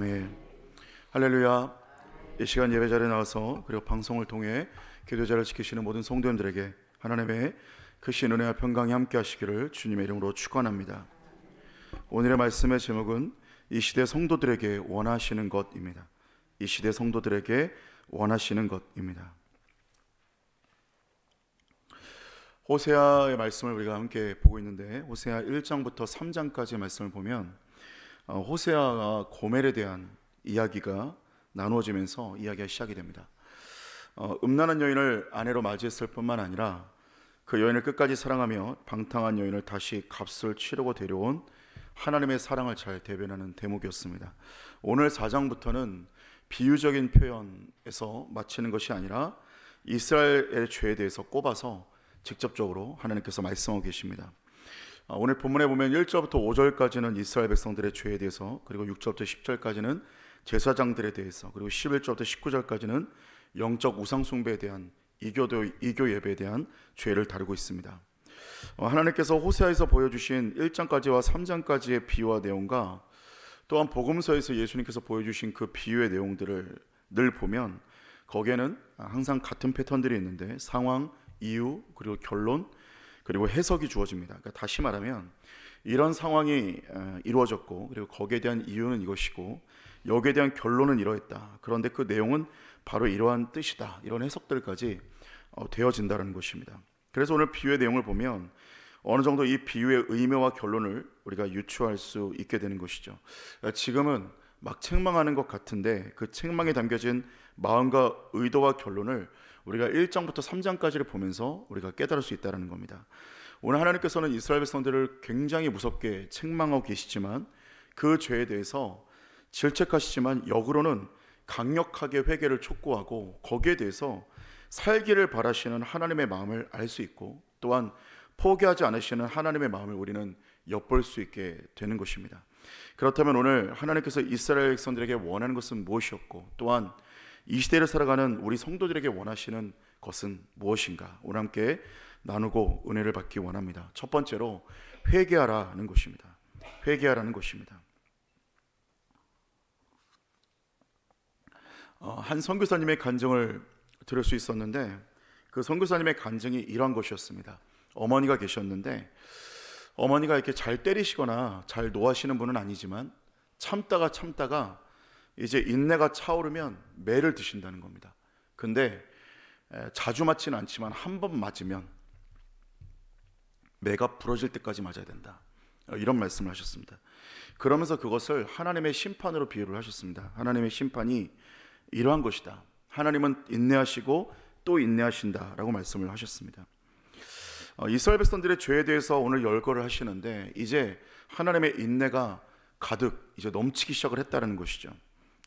아멘. 할렐루야. 이 시간 예배 자리에 나와서 그리고 방송을 통해 기도자를 지키시는 모든 성도님들에게 하나님의 크신 은혜와 평강이 함께 하시기를 주님의 이름으로 축원합니다. 오늘의 말씀의 제목은 이 시대 성도들에게 원하시는 것입니다. 이 시대 성도들에게 원하시는 것입니다. 호세아의 말씀을 우리가 함께 보고 있는데, 호세아 1장부터 3장까지의 말씀을 보면 호세아가 고멜에 대한 이야기가 나누어지면서 이야기가 시작이 됩니다. 음란한 여인을 아내로 맞이했을 뿐만 아니라 그 여인을 끝까지 사랑하며 방탕한 여인을 다시 값을 치르고 데려온 하나님의 사랑을 잘 대변하는 대목이었습니다. 오늘 4장부터는 비유적인 표현에서 마치는 것이 아니라 이스라엘의 죄에 대해서 꼽아서 직접적으로 하나님께서 말씀하고 계십니다. 오늘 본문에 보면 1절부터 5절까지는 이스라엘 백성들의 죄에 대해서, 그리고 6절부터 10절까지는 제사장들에 대해서, 그리고 11절부터 19절까지는 영적 우상 숭배에 대한 이교 예배에 대한 죄를 다루고 있습니다. 하나님께서 호세아에서 보여주신 1장까지와 3장까지의 비유와 내용과 또한 복음서에서 예수님께서 보여주신 그 비유의 내용들을 늘 보면 거기에는 항상 같은 패턴들이 있는데 상황, 이유, 그리고 결론, 그리고 해석이 주어집니다. 그러니까 다시 말하면 이런 상황이 이루어졌고, 그리고 거기에 대한 이유는 이것이고, 여기에 대한 결론은 이러했다. 그런데 그 내용은 바로 이러한 뜻이다. 이런 해석들까지 되어진다는 것입니다. 그래서 오늘 비유의 내용을 보면 어느 정도 이 비유의 의미와 결론을 우리가 유추할 수 있게 되는 것이죠. 지금은 막 책망하는 것 같은데 그 책망에 담겨진 마음과 의도와 결론을 우리가 1장부터 3장까지를 보면서 우리가 깨달을 수 있다는 겁니다. 오늘 하나님께서는 이스라엘 백성들을 굉장히 무섭게 책망하고 계시지만 그 죄에 대해서 질책하시지만 역으로는 강력하게 회개를 촉구하고 거기에 대해서 살기를 바라시는 하나님의 마음을 알 수 있고, 또한 포기하지 않으시는 하나님의 마음을 우리는 엿볼 수 있게 되는 것입니다. 그렇다면 오늘 하나님께서 이스라엘 백성들에게 원하는 것은 무엇이었고, 또한 이 시대를 살아가는 우리 성도들에게 원하시는 것은 무엇인가, 오늘 함께 나누고 은혜를 받기 원합니다. 첫 번째로 회개하라는 것입니다. 회개하라는 것입니다. 한 선교사님의 간증을 들을 수 있었는데, 그 선교사님의 간증이 이러한 것이었습니다. 어머니가 계셨는데 어머니가 이렇게 잘 때리시거나 잘 노하시는 분은 아니지만 참다가 이제 인내가 차오르면 매를 드신다는 겁니다. 근데 자주 맞지는 않지만 한 번 맞으면 매가 부러질 때까지 맞아야 된다, 이런 말씀을 하셨습니다. 그러면서 그것을 하나님의 심판으로 비유를 하셨습니다. 하나님의 심판이 이러한 것이다. 하나님은 인내하시고 또 인내하신다라고 말씀을 하셨습니다. 이스라엘 백성들의 죄에 대해서 오늘 열거를 하시는데, 이제 하나님의 인내가 가득 이제 넘치기 시작을 했다는 것이죠.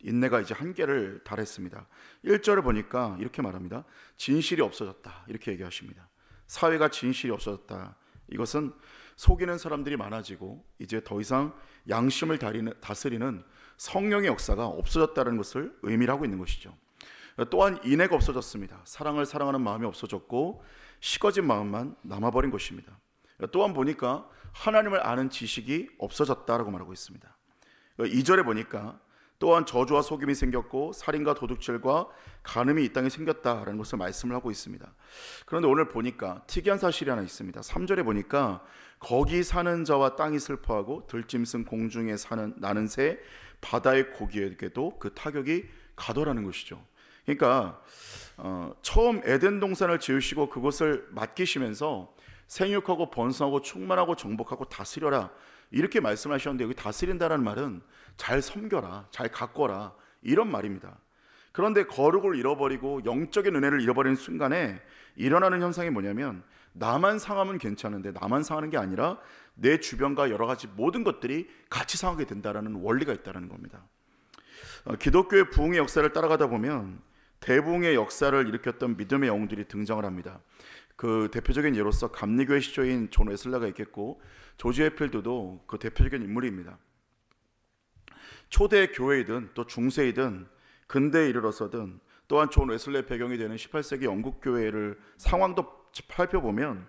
인내가 이제 한계를 달했습니다. 1절을 보니까 이렇게 말합니다. 진실이 없어졌다, 이렇게 얘기하십니다. 사회가 진실이 없어졌다. 이것은 속이는 사람들이 많아지고 이제 더 이상 양심을 다스리는 성령의 역사가 없어졌다는 것을 의미를 하고 있는 것이죠. 또한 인애가 없어졌습니다. 사랑을 사랑하는 마음이 없어졌고 식어진 마음만 남아버린 것입니다. 또한 보니까 하나님을 아는 지식이 없어졌다라고 말하고 있습니다. 2절에 보니까 또한 저주와 속임이 생겼고 살인과 도둑질과 간음이 이 땅에 생겼다라는 것을 말씀을 하고 있습니다. 그런데 오늘 보니까 특이한 사실이 하나 있습니다. 3절에 보니까 거기 사는 자와 땅이 슬퍼하고 들짐승 공중에 나는 새 바다의 고기에게도 그 타격이 가더라는 것이죠. 그러니까 처음 에덴 동산을 지으시고 그것을 맡기시면서 생육하고 번성하고 충만하고 정복하고 다스려라, 이렇게 말씀하셨는데, 여기 다스린다는 말은 잘 섬겨라, 잘 가꿔라, 이런 말입니다. 그런데 거룩을 잃어버리고 영적인 은혜를 잃어버리는 순간에 일어나는 현상이 뭐냐면, 나만 상하면 괜찮은데 나만 상하는 게 아니라 내 주변과 여러 가지 모든 것들이 같이 상하게 된다는 원리가 있다는 겁니다. 기독교의 부흥의 역사를 따라가다 보면 대부흥의 역사를 일으켰던 믿음의 영웅들이 등장을 합니다. 그 대표적인 예로서 감리교의 시조인 존 웨슬레가 있겠고, 조지 해필드도 그 대표적인 인물입니다. 초대 교회이든 또 중세이든 근대에 이르러서든, 또한 존 웨슬레의 배경이 되는 18세기 영국 교회를 상황도 살펴보면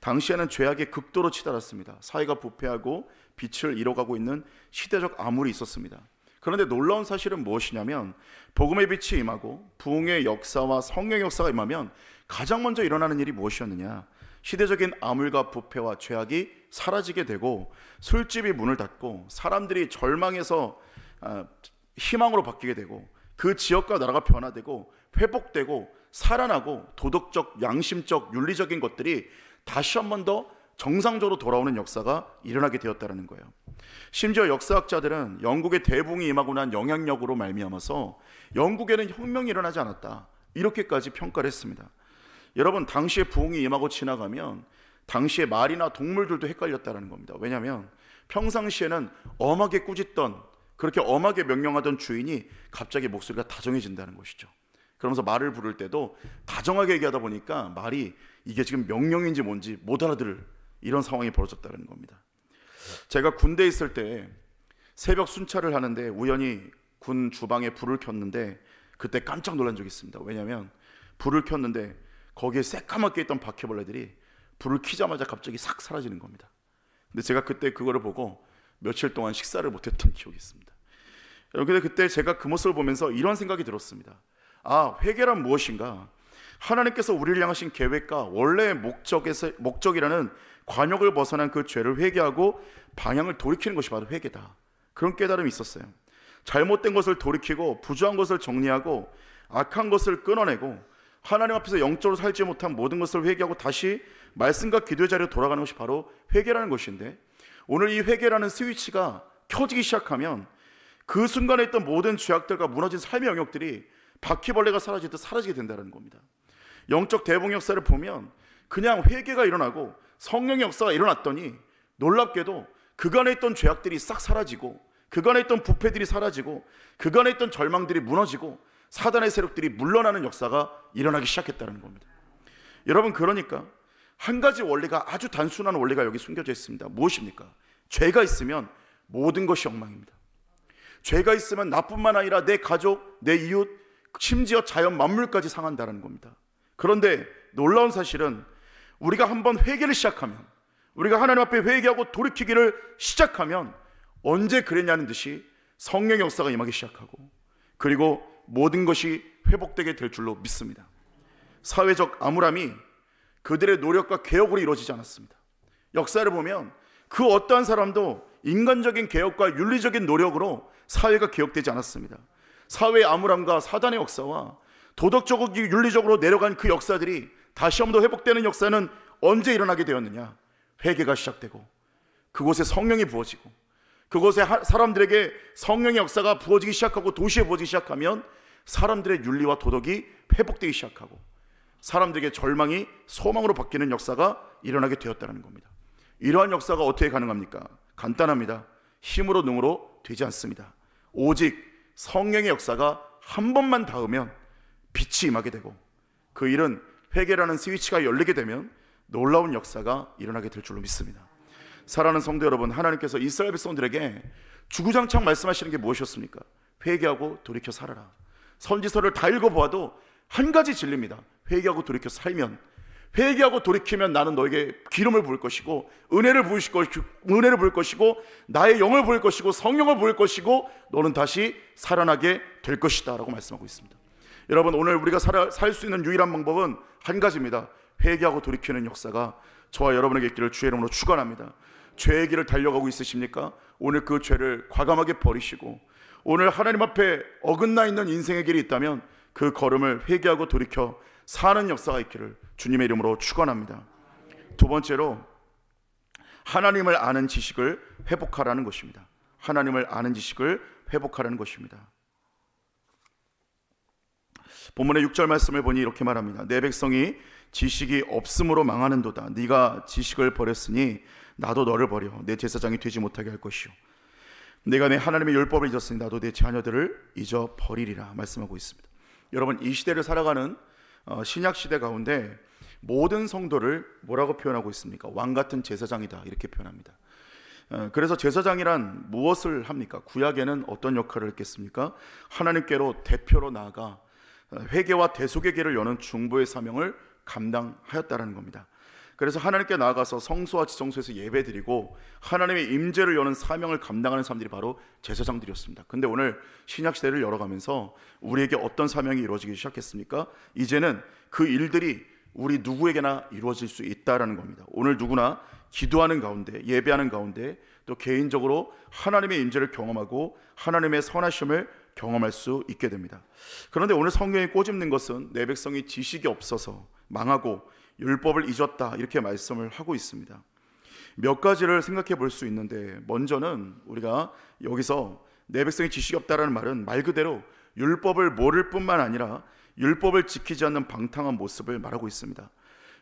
당시에는 죄악이 극도로 치달았습니다. 사회가 부패하고 빛을 잃어가고 있는 시대적 암울이 있었습니다. 그런데 놀라운 사실은 무엇이냐면 복음의 빛이 임하고 부흥의 역사와 성령의 역사가 임하면 가장 먼저 일어나는 일이 무엇이었느냐? 시대적인 암울과 부패와 죄악이 사라지게 되고 술집이 문을 닫고 사람들이 절망에서 희망으로 바뀌게 되고 그 지역과 나라가 변화되고 회복되고 살아나고 도덕적, 양심적, 윤리적인 것들이 다시 한 번 더 정상적으로 돌아오는 역사가 일어나게 되었다는 거예요. 심지어 역사학자들은 영국의 대붕이 임하고 난 영향력으로 말미암아서 영국에는 혁명이 일어나지 않았다, 이렇게까지 평가를 했습니다. 여러분, 당시에 부흥이 임하고 지나가면 당시에 말이나 동물들도 헷갈렸다는 겁니다. 왜냐하면 평상시에는 엄하게 꾸짖던, 그렇게 엄하게 명령하던 주인이 갑자기 목소리가 다정해진다는 것이죠. 그러면서 말을 부를 때도 다정하게 얘기하다 보니까 말이 이게 지금 명령인지 뭔지 못 알아들을 이런 상황이 벌어졌다는 겁니다. 제가 군대에 있을 때 새벽 순찰을 하는데 우연히 군 주방에 불을 켰는데 그때 깜짝 놀란 적이 있습니다. 왜냐하면 불을 켰는데 거기에 새까맣게 있던 바퀴벌레들이 불을 켜자마자 갑자기 싹 사라지는 겁니다. 근데 제가 그때 그거를 보고 며칠 동안 식사를 못했던 기억이 있습니다. 근데 그때 제가 그 모습을 보면서 이런 생각이 들었습니다. 아, 회개란 무엇인가? 하나님께서 우리를 향하신 계획과 원래의 목적이라는 관역을 벗어난 그 죄를 회개하고 방향을 돌이키는 것이 바로 회개다, 그런 깨달음이 있었어요. 잘못된 것을 돌이키고 부주한 것을 정리하고 악한 것을 끊어내고 하나님 앞에서 영적으로 살지 못한 모든 것을 회개하고 다시 말씀과 기도의 자리로 돌아가는 것이 바로 회개라는 것인데, 오늘 이 회개라는 스위치가 켜지기 시작하면 그 순간에 있던 모든 죄악들과 무너진 삶의 영역들이 바퀴벌레가 사라지듯 사라지게 된다는 겁니다. 영적 대붕 역사를 보면 그냥 회개가 일어나고 성령의 역사가 일어났더니 놀랍게도 그간에 있던 죄악들이 싹 사라지고 그간에 있던 부패들이 사라지고 그간에 있던 절망들이 무너지고 사단의 세력들이 물러나는 역사가 일어나기 시작했다는 겁니다. 여러분, 그러니까 한 가지 원리가, 아주 단순한 원리가 여기 숨겨져 있습니다. 무엇입니까? 죄가 있으면 모든 것이 엉망입니다. 죄가 있으면 나뿐만 아니라 내 가족, 내 이웃, 심지어 자연 만물까지 상한다는 겁니다. 그런데 놀라운 사실은 우리가 한번 회개를 시작하면, 우리가 하나님 앞에 회개하고 돌이키기를 시작하면 언제 그랬냐는 듯이 성령의 역사가 임하기 시작하고 그리고 모든 것이 회복되게 될 줄로 믿습니다. 사회적 암울함이 그들의 노력과 개혁으로 이루어지지 않았습니다. 역사를 보면 그 어떠한 사람도 인간적인 개혁과 윤리적인 노력으로 사회가 개혁되지 않았습니다. 사회의 암울함과 사단의 역사와 도덕적으로 윤리적으로 내려간 그 역사들이 다시 한번 더 회복되는 역사는 언제 일어나게 되었느냐? 회개가 시작되고 그곳에 성령이 부어지고 그곳에 사람들에게 성령의 역사가 부어지기 시작하고 도시에 부어지기 시작하면 사람들의 윤리와 도덕이 회복되기 시작하고 사람들에게 절망이 소망으로 바뀌는 역사가 일어나게 되었다는 겁니다. 이러한 역사가 어떻게 가능합니까? 간단합니다. 힘으로 능으로 되지 않습니다. 오직 성령의 역사가 한 번만 닿으면 빛이 임하게 되고 그 일은 회개라는 스위치가 열리게 되면 놀라운 역사가 일어나게 될 줄로 믿습니다. 사랑하는 성도 여러분, 하나님께서 이스라엘 백성들에게 주구장창 말씀하시는 게 무엇이었습니까? 회개하고 돌이켜 살아라. 선지서를 다 읽어보아도 한 가지 진리입니다. 회개하고 돌이켜 살면, 회개하고 돌이키면 나는 너에게 기름을 부을 것이고 은혜를 부을 것이고 나의 영을 부을 것이고 성령을 부을 것이고 너는 다시 살아나게 될 것이다 라고 말씀하고 있습니다. 여러분, 오늘 우리가 살 수 있는 유일한 방법은 한 가지입니다. 회개하고 돌이키는 역사가 저와 여러분에게 있기를 주의 이름으로 축원합니다. 죄의 길을 달려가고 있으십니까? 오늘 그 죄를 과감하게 버리시고 오늘 하나님 앞에 어긋나 있는 인생의 길이 있다면 그 걸음을 회개하고 돌이켜 사는 역사가 있기를 주님의 이름으로 축원합니다. 두 번째로 하나님을 아는 지식을 회복하라는 것입니다. 하나님을 아는 지식을 회복하라는 것입니다. 본문의 6절 말씀을 보니 이렇게 말합니다. 내 백성이 지식이 없음으로 망하는도다. 네가 지식을 버렸으니 나도 너를 버려 내 제사장이 되지 못하게 할 것이요 내가 내 하나님의 율법을 잊었으니 나도 내 자녀들을 잊어버리리라 말씀하고 있습니다. 여러분, 이 시대를 살아가는 신약 시대 가운데 모든 성도를 뭐라고 표현하고 있습니까? 왕같은 제사장이다 이렇게 표현합니다. 그래서 제사장이란 무엇을 합니까? 구약에는 어떤 역할을 했겠습니까? 하나님께로 대표로 나아가 회개와 대속의 길을 여는 중보의 사명을 감당하였다는 겁니다. 그래서 하나님께 나아가서 성소와 지성소에서 예배드리고 하나님의 임재를 여는 사명을 감당하는 사람들이 바로 제사장들이었습니다. 근데 오늘 신약시대를 열어가면서 우리에게 어떤 사명이 이루어지기 시작했습니까? 이제는 그 일들이 우리 누구에게나 이루어질 수 있다라는 겁니다. 오늘 누구나 기도하는 가운데, 예배하는 가운데 또 개인적으로 하나님의 임재를 경험하고 하나님의 선하심을 경험할 수 있게 됩니다. 그런데 오늘 성경이 꼬집는 것은 내 백성이 지식이 없어서 망하고 율법을 잊었다, 이렇게 말씀을 하고 있습니다. 몇 가지를 생각해 볼 수 있는데, 먼저는 우리가 여기서 내 백성이 지식이 없다라는 말은 말 그대로 율법을 모를 뿐만 아니라 율법을 지키지 않는 방탕한 모습을 말하고 있습니다.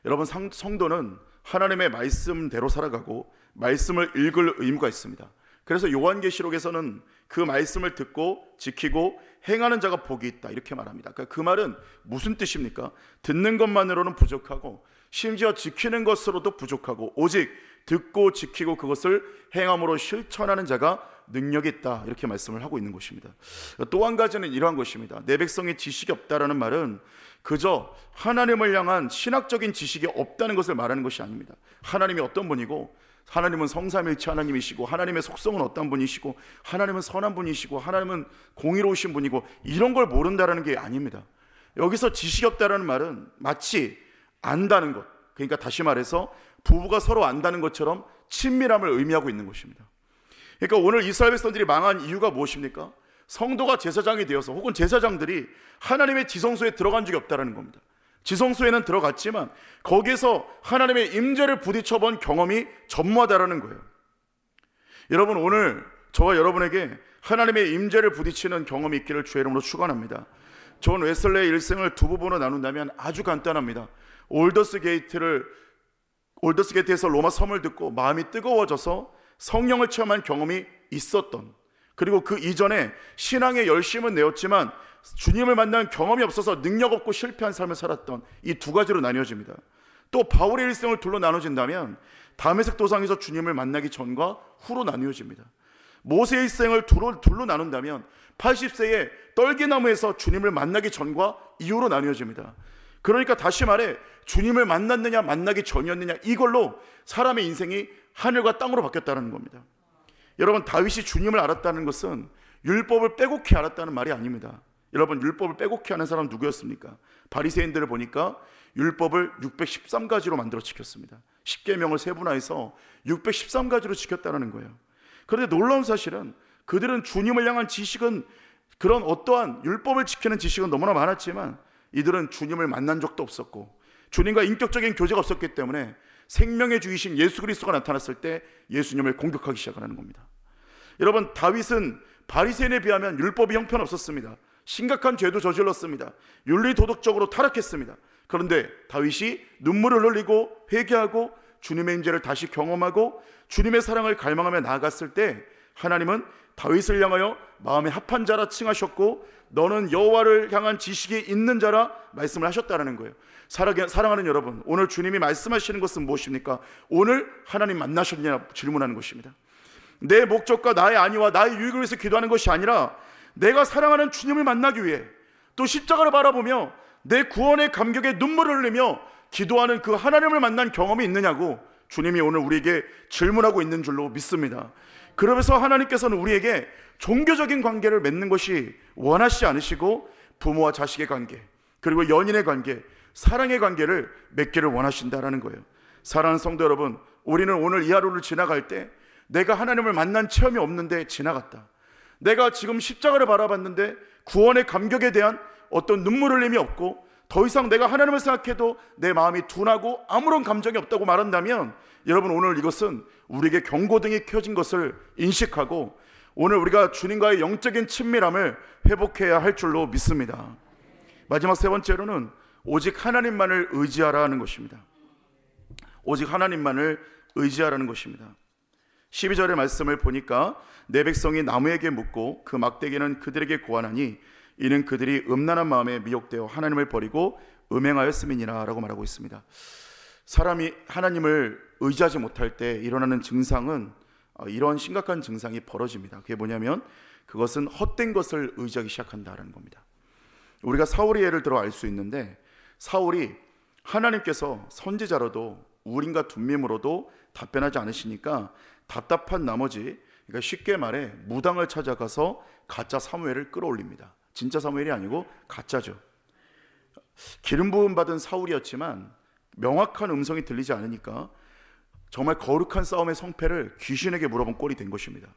여러분, 성도는 하나님의 말씀대로 살아가고 말씀을 읽을 의무가 있습니다. 그래서 요한계시록에서는 그 말씀을 듣고 지키고 행하는 자가 복이 있다, 이렇게 말합니다. 그러니까 그 말은 무슨 뜻입니까? 듣는 것만으로는 부족하고 심지어 지키는 것으로도 부족하고 오직 듣고 지키고 그것을 행함으로 실천하는 자가 능력이 있다, 이렇게 말씀을 하고 있는 것입니다. 또 한 가지는 이러한 것입니다. 내 백성의 지식이 없다라는 말은 그저 하나님을 향한 신학적인 지식이 없다는 것을 말하는 것이 아닙니다. 하나님이 어떤 분이고, 하나님은 성삼일체 하나님이시고, 하나님의 속성은 어떤 분이시고, 하나님은 선한 분이시고, 하나님은 공의로우신 분이고, 이런 걸 모른다라는 게 아닙니다. 여기서 지식이 없다라는 말은 마치 안다는 것, 그러니까 다시 말해서 부부가 서로 안다는 것처럼 친밀함을 의미하고 있는 것입니다. 그러니까 오늘 이스라엘 백성들이 망한 이유가 무엇입니까? 성도가 제사장이 되어서, 혹은 제사장들이 하나님의 지성소에 들어간 적이 없다는 겁니다. 지성소에는 들어갔지만 거기에서 하나님의 임재를 부딪혀본 경험이 전무하다라는 거예요. 여러분, 오늘 저와 여러분에게 하나님의 임재를 부딪히는 경험이 있기를 주의 이름으로 축원합니다. 존 웨슬레의 일생을 두 부분으로 나눈다면 아주 간단합니다. 올더스 게이트에서 로마 섬을 듣고 마음이 뜨거워져서 성령을 체험한 경험이 있었던, 그리고 그 이전에 신앙의 열심은 내었지만 주님을 만난 경험이 없어서 능력 없고 실패한 삶을 살았던, 이 두 가지로 나뉘어집니다. 또 바울의 일생을 둘로 나눠진다면 다메섹 도상에서 주님을 만나기 전과 후로 나뉘어집니다. 모세의 일생을 둘로 나눈다면 80세에 떨기나무에서 주님을 만나기 전과 이후로 나뉘어집니다. 그러니까 다시 말해 주님을 만났느냐 만나기 전이었느냐, 이걸로 사람의 인생이 하늘과 땅으로 바뀌었다는 겁니다. 여러분, 다윗이 주님을 알았다는 것은 율법을 빼곡히 알았다는 말이 아닙니다. 여러분, 율법을 빼곡히 하는 사람 누구였습니까? 바리새인들을 보니까 율법을 613가지로 만들어 지켰습니다. 10계명을 세분화해서 613가지로 지켰다는 거예요. 그런데 놀라운 사실은 그들은 주님을 향한 지식은, 그런 어떠한 율법을 지키는 지식은 너무나 많았지만 이들은 주님을 만난 적도 없었고 주님과 인격적인 교제가 없었기 때문에 생명의 주이신 예수 그리스도가 나타났을 때 예수님을 공격하기 시작하는 겁니다. 여러분, 다윗은 바리새인에 비하면 율법이 형편없었습니다. 심각한 죄도 저질렀습니다. 윤리도덕적으로 타락했습니다. 그런데 다윗이 눈물을 흘리고 회개하고 주님의 임재를 다시 경험하고 주님의 사랑을 갈망하며 나아갔을 때 하나님은 다윗을 향하여 마음에 합한 자라 칭하셨고 너는 여호와를 향한 지식이 있는 자라 말씀을 하셨다는 거예요. 사랑하는 여러분, 오늘 주님이 말씀하시는 것은 무엇입니까? 오늘 하나님 만나셨냐 질문하는 것입니다. 내 목적과 나의 안위와 나의 유익을 위해서 기도하는 것이 아니라 내가 사랑하는 주님을 만나기 위해, 또 십자가를 바라보며 내 구원의 감격에 눈물을 흘리며 기도하는 그 하나님을 만난 경험이 있느냐고 주님이 오늘 우리에게 질문하고 있는 줄로 믿습니다. 그러면서 하나님께서는 우리에게 종교적인 관계를 맺는 것이 원하시지 않으시고 부모와 자식의 관계, 그리고 연인의 관계, 사랑의 관계를 맺기를 원하신다라는 거예요. 사랑하는 성도 여러분, 우리는 오늘 이 하루를 지나갈 때 내가 하나님을 만난 체험이 없는데 지나갔다, 내가 지금 십자가를 바라봤는데 구원의 감격에 대한 어떤 눈물 흘림이 없고 더 이상 내가 하나님을 생각해도 내 마음이 둔하고 아무런 감정이 없다고 말한다면, 여러분, 오늘 이것은 우리에게 경고등이 켜진 것을 인식하고 오늘 우리가 주님과의 영적인 친밀함을 회복해야 할 줄로 믿습니다. 마지막 세 번째로는 오직 하나님만을 의지하라는 것입니다. 오직 하나님만을 의지하라는 것입니다. 12절의 말씀을 보니까 내 백성이 나무에게 묻고 그 막대기는 그들에게 고하나니 이는 그들이 음란한 마음에 미혹되어 하나님을 버리고 음행하였음이니라 라고 말하고 있습니다. 사람이 하나님을 의지하지 못할 때 일어나는 증상은 이런 심각한 증상이 벌어집니다. 그게 뭐냐면 그것은 헛된 것을 의지하기 시작한다는 겁니다. 우리가 사울의 예를 들어 알 수 있는데, 사울이 하나님께서 선지자로도 우림과 둠밈으로도 답변하지 않으시니까 답답한 나머지, 그러니까 쉽게 말해 무당을 찾아가서 가짜 사무엘을 끌어올립니다. 진짜 사무엘이 아니고 가짜죠. 기름 부음 받은 사울이었지만 명확한 음성이 들리지 않으니까 정말 거룩한 싸움의 성패를 귀신에게 물어본 꼴이 된 것입니다.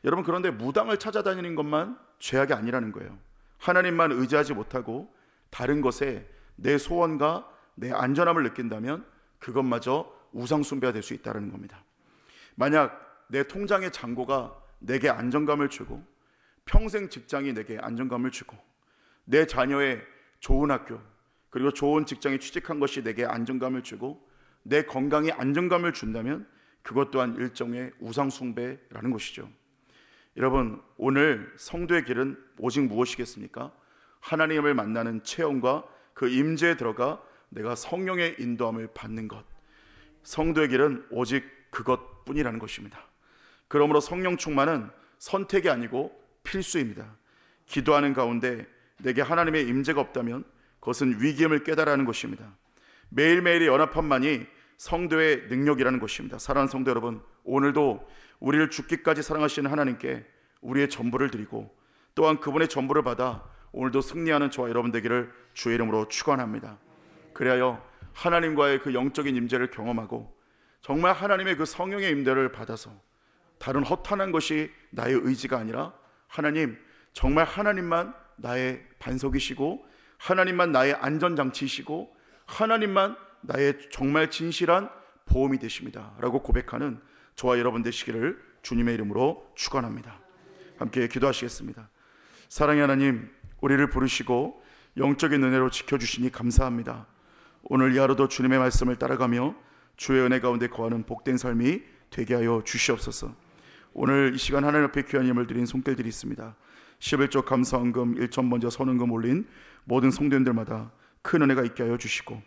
여러분, 그런데 무당을 찾아다니는 것만 죄악이 아니라는 거예요. 하나님만 의지하지 못하고 다른 것에 내 소원과 내 안전함을 느낀다면 그것마저 우상 숭배가 될 수 있다는 겁니다. 만약 내 통장의 잔고가 내게 안정감을 주고 평생 직장이 내게 안정감을 주고 내 자녀의 좋은 학교 그리고 좋은 직장에 취직한 것이 내게 안정감을 주고 내 건강에 안정감을 준다면 그것 또한 일종의 우상 숭배라는 것이죠. 여러분, 오늘 성도의 길은 오직 무엇이겠습니까? 하나님을 만나는 체험과 그 임재에 들어가 내가 성령의 인도함을 받는 것. 성도의 길은 오직 그것뿐이라는 것입니다. 그러므로 성령 충만은 선택이 아니고 필수입니다. 기도하는 가운데 내게 하나님의 임재가 없다면 그것은 위기임을 깨달아야 하는 것입니다. 매일매일의 연합함만이 성도의 능력이라는 것입니다. 사랑하는 성도 여러분, 오늘도 우리를 죽기까지 사랑하시는 하나님께 우리의 전부를 드리고 또한 그분의 전부를 받아 오늘도 승리하는 저와 여러분 되기를 주의 이름으로 축원합니다. 그리하여 하나님과의 그 영적인 임재를 경험하고 정말 하나님의 그 성령의 임재를 받아서 다른 허탄한 것이 나의 의지가 아니라 하나님, 정말 하나님만 나의 반석이시고 하나님만 나의 안전장치이시고 하나님만 나의 정말 진실한 보험이 되십니다 라고 고백하는 저와 여러분 되시기를 주님의 이름으로 축원합니다. 함께 기도하시겠습니다. 사랑의 하나님, 우리를 부르시고 영적인 은혜로 지켜주시니 감사합니다. 오늘 이 하루도 주님의 말씀을 따라가며 주의 은혜 가운데 거하는 복된 삶이 되게 하여 주시옵소서. 오늘 이 시간 하나님 앞에 귀한 예물 드린 손길들이 있습니다. 11조 감사헌금 1천 번째 선헌금 올린 모든 성도님들마다 큰 은혜가 있게 하여 주시고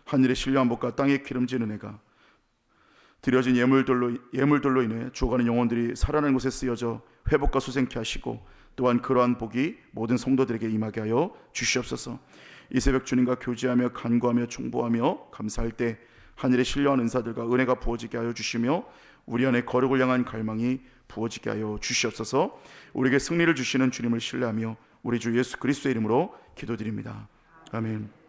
하늘의 신령한 복과 땅의 기름진 은혜가 드려진 예물들로 인해 죽어가는 영혼들이 살아나는 곳에 쓰여져 회복과 수생케 하시고 또한 그러한 복이 모든 성도들에게 임하게 하여 주시옵소서. 이 새벽 주님과 교제하며 간구하며 충보하며 감사할 때 하늘의 신령한 은사들과 은혜가 부어지게 하여 주시며 우리 안에 거룩을 향한 갈망이 부어지게 하여 주시옵소서. 우리에게 승리를 주시는 주님을 신뢰하며 우리 주 예수 그리스도의 이름으로 기도드립니다. 아멘.